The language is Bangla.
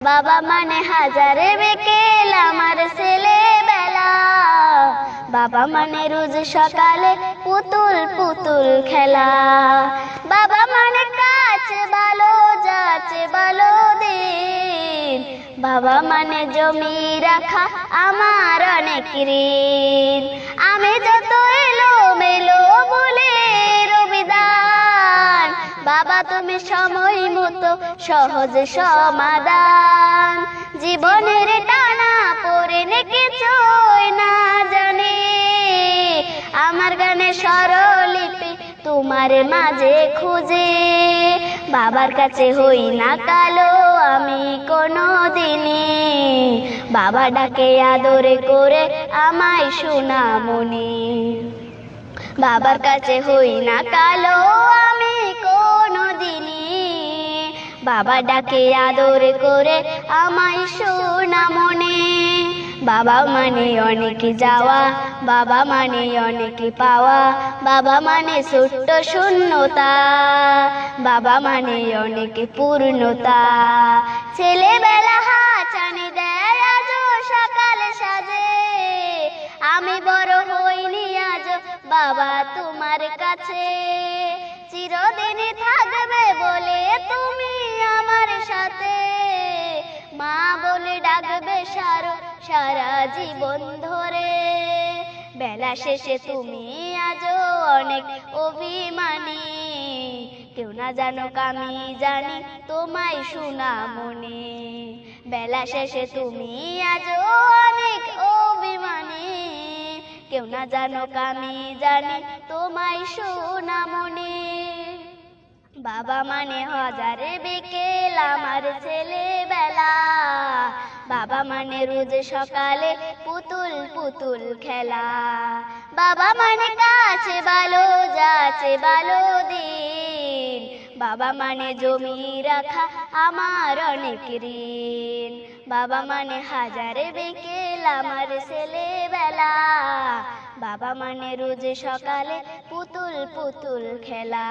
বাবা মানে হাজারে বিকেল আমার ছেলেবেলা। বাবা মানে রোজ সকালে পুতুল পুতুল খেলা। বাবা মানে কাছে ভালো যাচ্ছে ভালো দিন। বাবা মানে জমি রাখা আমার অনেক ঋণ। আমি যত এলো মেলো বলে রবিদান, বাবা তুমি সময় মতো সহজ সমাধান। জীবনের টানা পড়ে কিছুই না জানি, আমার গানে স্বরলিপি তোমার মাঝে খুঁজে। বাবার কাছে হই না কালো আমি কোনো দিনই, বাবা ডাকে আদরে করে আমায় সোনামণি। বাবার কাছে হই না কালো আমি কোনো দিনই, বাবা ডাকে আদরে করে আমায় সোনামণি। বাবা মানে অনেক যাওয়া, বাবা মানে অনেক পাওয়া, বাবা মানে ছোট্ট শূন্যতা, বাবা মানে অনেক পূর্ণতা। ছেলেবেলা হাঁচানি দেয় আজ সকালে সাজে, আমি বড় হইনি আজ বাবা তোমার কাছে। চিরদিনই থাকবে বলে তুমি আমার সাথে, মা বলে ডাকবে সারা জীবন ধরে। বেলা শেষে তুমি আজও অনেক অভিমানী, কেউ না জানুক আমি জানি তোমায় সোনামণি। বেলা শেষে তুমি আজও অনেক অভিমানী, কেউ না জানুক আমি জানি তোমায় সোনামণি। বাবা মানে হাজারে বিকেল আমার ছেলেবেলা। বাবা মানে রোজ সকালে পুতুল পুতুল খেলা। বাবা মানে কাছে ভালো যাচ্ছে ভালো দিন, বাবা মানে জমি রাখা আমার অনেক ঋণ। বাবা মানে হাজারে বিকেল আমার ছেলেবেলা। বাবা মানে রোজ সকালে পুতুল পুতুল খেলা।